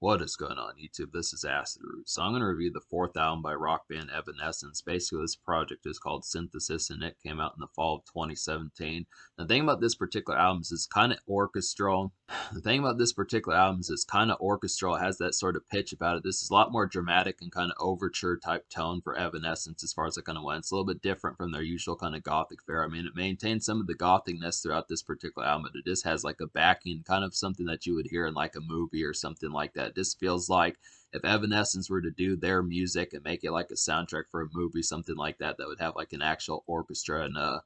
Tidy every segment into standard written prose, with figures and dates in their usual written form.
What is going on YouTube? This is Acid Root. So I'm going to review the fourth album by rock band Evanescence. Basically, this project is called Synthesis, and it came out in the fall of 2017. The thing about this particular album is it's kind of orchestral. The thing about this particular album is it's kind of orchestral. It has that sort of pitch about it. This is a lot more dramatic and kind of overture type tone for Evanescence as far as it kind of went. It's a little bit different from their usual kind of gothic fare. I mean, it maintains some of the gothicness throughout this particular album, but it just has like a backing, kind of something that you would hear in like a movie or something like that. It just feels like if Evanescence were to do their music and make it like a soundtrack for a movie, something like that, that would have like an actual orchestra and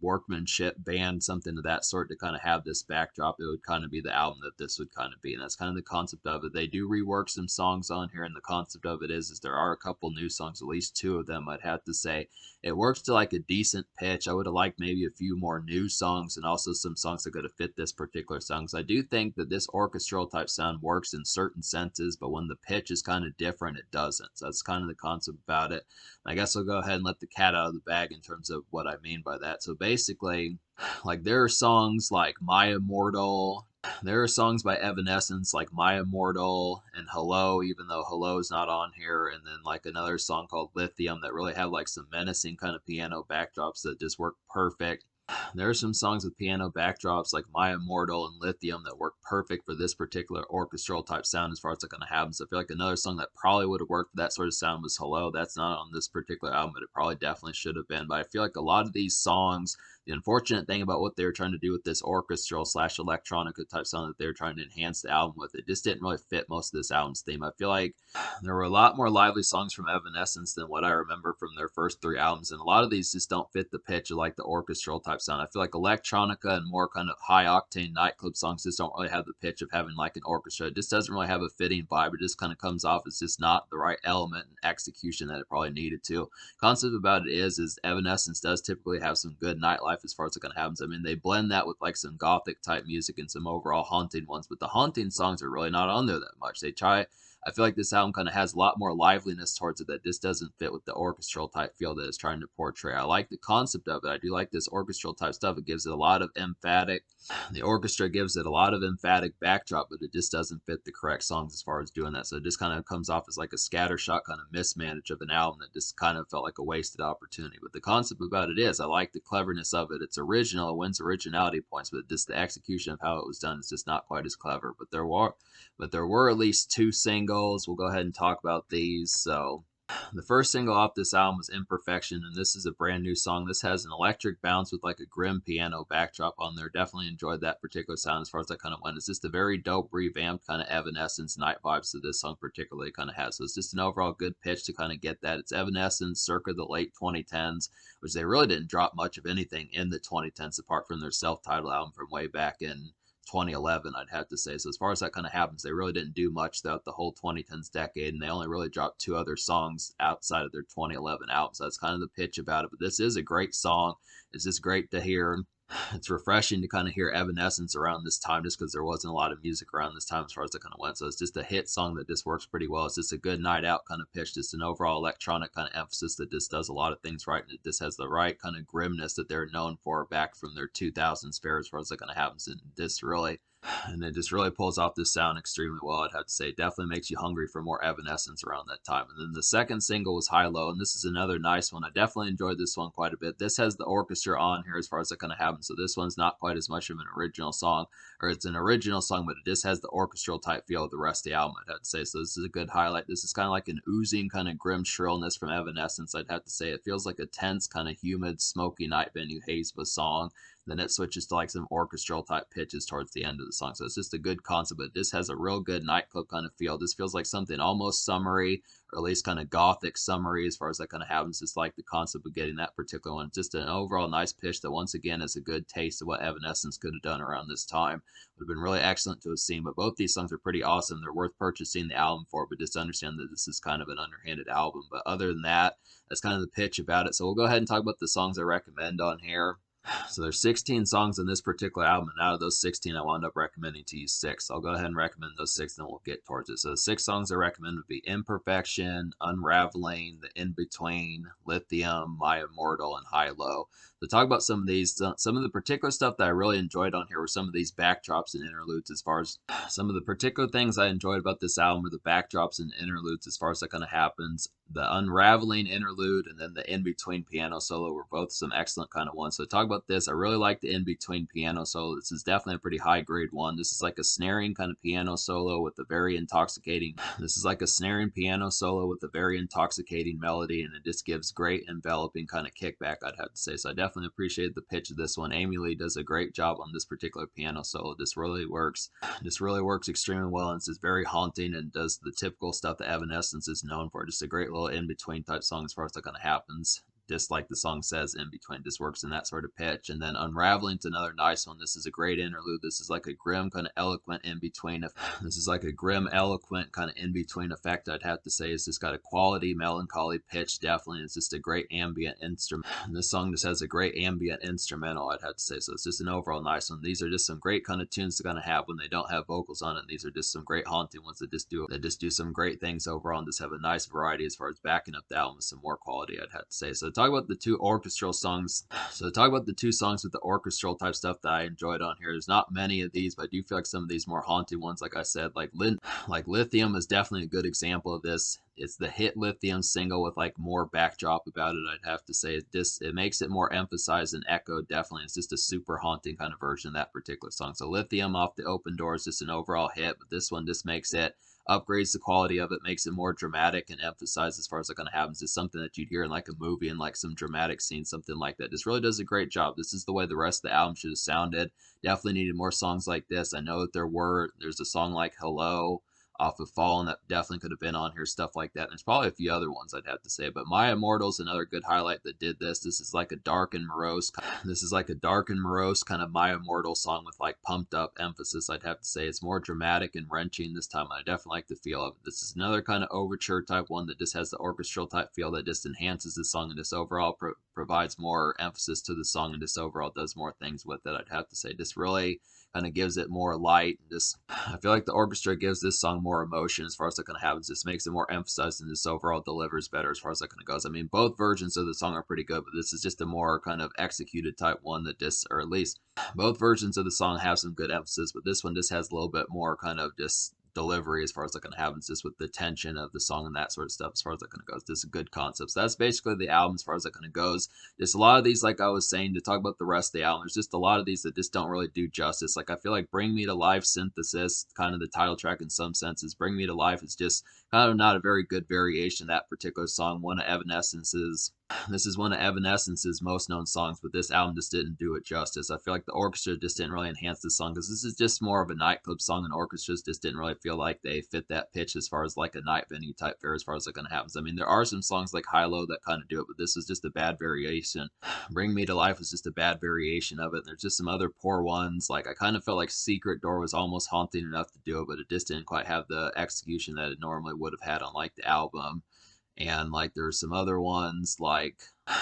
workmanship band, something of that sort to kind of have this backdrop, it would kind of be the album that this would kind of be. And that's kind of the concept of it. They do rework some songs on here, and the concept of it is there are a couple new songs, at least two of them, I'd have to say. It works to like a decent pitch. I would have liked maybe a few more new songs and also some songs that could have fit this particular song. So I do think that this orchestral type sound works in certain senses, but when the pitch is kind of different, it doesn't. So that's kind of the concept about it. I guess I'll go ahead and let the cat out of the bag in terms of what I mean by that. So basically, like there are songs like My Immortal. There are songs by Evanescence like My Immortal and Hello, even though Hello is not on here. And then like another song called Lithium that really have like some menacing kind of piano backdrops that just work perfect. There are some songs with piano backdrops like My Immortal and Lithium that work perfect for this particular orchestral type sound as far as it's going to happen. So I feel like another song that probably would have worked for that sort of sound was Hello. That's not on this particular album, but it probably definitely should have been. But I feel like a lot of these songs, the unfortunate thing about what they were trying to do with this orchestral slash electronica type sound that they were trying to enhance the album with, it just didn't really fit most of this album's theme. I feel like there were a lot more lively songs from Evanescence than what I remember from their first three albums, and a lot of these just don't fit the pitch of like the orchestral type sound. I feel like electronica and more kind of high octane nightclub songs just don't really have the pitch of having like an orchestra. It just doesn't really have a fitting vibe. It just kind of comes off as just not the right element and execution that it probably needed to. Concept about it is Evanescence does typically have some good nightlife as far as it kind of happens. I mean, they blend that with like some gothic type music and some overall haunting ones, but the haunting songs are really not on there that much. They try. I feel like this album kind of has a lot more liveliness towards it that just doesn't fit with the orchestral type feel that it's trying to portray. I like the concept of it. I do like this orchestral type stuff. It gives it a lot of emphatic. The orchestra gives it a lot of emphatic backdrop, but it just doesn't fit the correct songs as far as doing that. So it just kind of comes off as like a scattershot kind of mismanage of an album that just kind of felt like a wasted opportunity. But the concept about it is I like the cleverness of it. It's original, it wins originality points, but just the execution of how it was done is just not quite as clever. But there were at least two singles. We'll go ahead and talk about these. So the first single off this album was Imperfection, and this is a brand new song. This has an electric bounce with like a grim piano backdrop on there. Definitely enjoyed that particular sound as far as that kind of went. It's just a very dope, revamped kind of Evanescence night vibes that this song particularly kind of has. So it's just an overall good pitch to kind of get that. It's Evanescence circa the late 2010s, which they really didn't drop much of anything in the 2010s apart from their self-titled album from way back in 2011, I'd have to say. So as far as that kind of happens, they really didn't do much throughout the whole 2010s decade, and they only really dropped two other songs outside of their 2011 album. So that's kind of the pitch about it. But this is a great song. It's just great to hear. It's refreshing to kind of hear Evanescence around this time just because there wasn't a lot of music around this time as far as it kind of went. So it's just a hit song that just works pretty well. It's just a good night out kind of pitch, just an overall electronic kind of emphasis that just does a lot of things right. And it just has the right kind of grimness that they're known for back from their 2000s fair as far as it kind of happens. And it just really pulls off this sound extremely well, I'd have to say. It definitely makes you hungry for more Evanescence around that time. And then the second single was High Low, and this is another nice one. I definitely enjoyed this one quite a bit. This has the orchestra on here as far as it kind of happens, so this one's not quite as much of an original song, or it's an original song, but it just has the orchestral type feel of the rest of the album, I'd have to say. So this is a good highlight. This is kind of like an oozing kind of grim shrillness from Evanescence, I'd have to say. It feels like a tense kind of humid, smoky night venue haze of a song. Then it switches to like some orchestral type pitches towards the end of the song. So it's just a good concept, but this has a real good nightclub kind of feel. This feels like something almost summery, or at least kind of gothic summery as far as that kind of happens. Just like the concept of getting that particular one. Just an overall nice pitch that once again is a good taste of what Evanescence could have done around this time. Would have been really excellent to have seen, but both these songs are pretty awesome. They're worth purchasing the album for, but just understand that this is kind of an underhanded album. But other than that, that's kind of the pitch about it. So we'll go ahead and talk about the songs I recommend on here. So there's 16 songs on this particular album, and out of those 16, I wound up recommending to you 6. So I'll go ahead and recommend those 6, then we'll get towards it. So the 6 songs I recommend would be Imperfection, Unraveling, The In Between, Lithium, My Immortal, and High Low. To talk about some of these, some of the particular stuff that I really enjoyed on here were some of these backdrops and interludes. As far as some of the particular things I enjoyed about this album were the backdrops and interludes as far as that kind of happens. The Unraveling interlude and then the In Between piano solo were both some excellent kind of ones. So to talk about this, I really like the In Between piano solo. This is definitely a pretty high grade one. This is like a snaring kind of piano solo with a very intoxicating. This is like a snaring piano solo with a very intoxicating melody, and it just gives great enveloping kind of kickback, I'd have to say. So I definitely appreciate the pitch of this one. Amy Lee does a great job on this particular piano solo. This really works. This really works extremely well, and it's just very haunting and does the typical stuff that Evanescence is known for. Just a great little in-between type song as far as that kind of happens. Just like the song says, in between, just works in that sort of pitch. And then Unraveling's another nice one. This is a great interlude. This is like a grim kind of eloquent in between. This is like a grim eloquent kind of in between effect, I'd have to say. It's just got a quality melancholy pitch, definitely. It's just a great ambient instrument. And this song just has a great ambient instrumental, I'd have to say. So it's just an overall nice one. These are just some great kind of tunes to kind of have when they don't have vocals on it. These are just some great haunting ones that just do some great things overall and just have a nice variety as far as backing up the album with some more quality, I'd have to say. So talk about the 2 orchestral songs. So talk about the 2 songs with the orchestral type stuff that I enjoyed on here. There's not many of these, but I do feel like some of these more haunting ones, like I said, like Lithium is definitely a good example of this. It's the hit Lithium single with like more backdrop about it, I'd have to say. It makes it more emphasized and echoed, definitely. It's just a super haunting kind of version of that particular song. So Lithium off the Open Door is just an overall hit, but this one just makes it upgrades the quality of it, makes it more dramatic and emphasized as far as that kind of happens. It's something that you'd hear in like a movie and like some dramatic scene, something like that. This really does a great job. This is the way the rest of the album should have sounded. Definitely needed more songs like this. I know that there's a song like Hello off of Fallen that definitely could have been on here, stuff like that. And there's probably a few other ones I'd have to say, but My Immortal's another good highlight that did this. This is like a dark and morose kind of My Immortal song with like pumped up emphasis, I'd have to say. It's more dramatic and wrenching this time. I definitely like the feel of it. This is another kind of overture type one that just has the orchestral type feel that just enhances the song and just overall provides more emphasis to the song and just overall does more things with it, I'd have to say. Just really kind of gives it more light. Just I feel like the orchestra gives this song more emotion as far as that kind of happens. Just makes it more emphasized and just overall delivers better as far as that kind of goes. I mean, both versions of the song are pretty good, but this is just a more kind of executed type one that just, or at least both versions of the song have some good emphasis, but this one just has a little bit more kind of just delivery as far as that kind of happens, just with the tension of the song and that sort of stuff as far as that kind of goes. Just a good concept. So that's basically the album as far as that kind of goes. Just a lot of these, like I was saying, to talk about the rest of the album, there's just a lot of these that just don't really do justice. Like I feel like Bring Me to Life Synthesis, kind of the title track in some senses, Bring Me to Life is just kind of not a very good variation of that particular song. This is one of Evanescence's most known songs, but this album just didn't do it justice. I feel like the orchestra just didn't really enhance the song because this is just more of a nightclub song, and orchestras just didn't really feel like they fit that pitch as far as like a night venue type fare as far as that kind of happens. I mean, there are some songs like High Low that kind of do it, but this is just a bad variation. Bring Me to Life was just a bad variation of it. There's just some other poor ones. Like I kind of felt like Secret Door was almost haunting enough to do it, but it just didn't quite have the execution that it normally would have had on like the album. And like there's some other ones like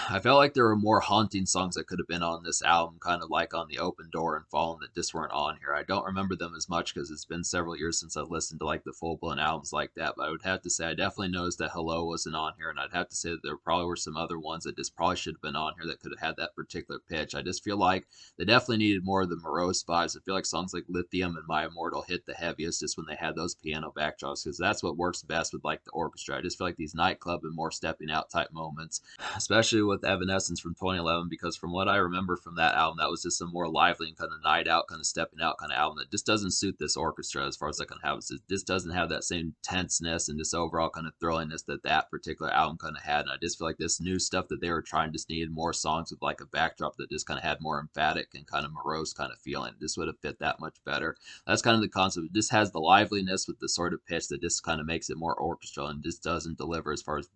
I felt like there were more haunting songs that could have been on this album, kind of like on the Open Door and Fallen, that just weren't on here. I don't remember them as much because it's been several years since I've listened to like the full-blown albums like that, but I would have to say I definitely noticed that Hello wasn't on here, and I'd have to say that there probably were some other ones that just probably should have been on here that could have had that particular pitch. I just feel like they definitely needed more of the morose vibes. I feel like songs like Lithium and My Immortal hit the heaviest just when they had those piano backdrops, because that's what works best with like the orchestra. I just feel like these nightclub and more stepping out type moments, especially with Evanescence from 2011, because from what I remember from that album, that was just a more lively and kind of night out, kind of stepping out kind of album that just doesn't suit this orchestra as far as I can have. It just doesn't have that same tenseness and just overall kind of thrillingness that that particular album kind of had. And I just feel like this new stuff that they were trying just needed more songs with like a backdrop that just kind of had more emphatic and kind of morose kind of feeling. This would have fit that much better. That's kind of the concept. It just has the liveliness with the sort of pitch that just kind of makes it more orchestral and just doesn't deliver as far as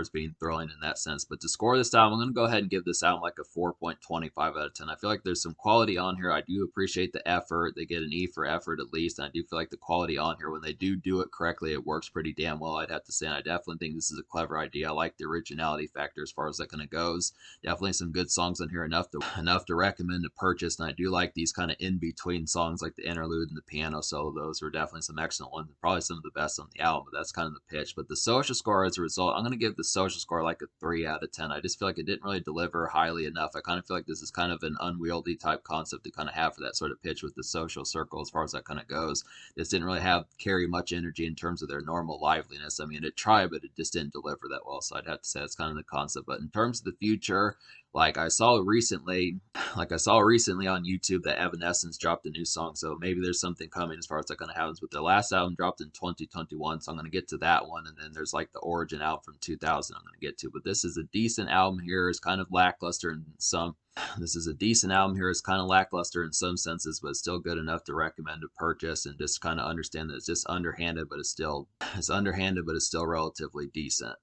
being thrilling in that sense. But to score this album, I'm going to go ahead and give this album like a 4.25 out of 10. I feel like there's some quality on here. I do appreciate the effort. They get an E for effort at least. And I do feel like the quality on here, when they do it correctly, it works pretty damn well, I'd have to say. And I definitely think this is a clever idea. I like the originality factor as far as that kind of goes. Definitely some good songs on here, enough to recommend to purchase. And I do like these kind of in between songs, like the interlude and the piano solo. Those are definitely some excellent ones, probably some of the best on the album. But that's kind of the pitch. But the social score, as a result, I'm going to give the social score like a 3 out of 10. I just feel like it didn't really deliver highly enough. I kind of feel like this is kind of an unwieldy type concept to kind of have for that sort of pitch with the social circle, as far as that kind of goes. This didn't really carry much energy in terms of their normal liveliness. I mean, it tried, but it just didn't deliver that well. So I'd have to say that's kind of the concept. But in terms of the future, like I saw recently on YouTube that Evanescence dropped a new song, so maybe there's something coming as far as that kind of happens. But their last album dropped in 2021, so I'm going to get to that one. And then there's like the Origin album from 2000 I'm going to get to. But this is a decent album here. It's kind of lackluster in some. This is a decent album here. It's kind of lackluster in some senses, but it's still good enough to recommend to purchase, and just kind of understand that it's just underhanded, but it's still relatively decent.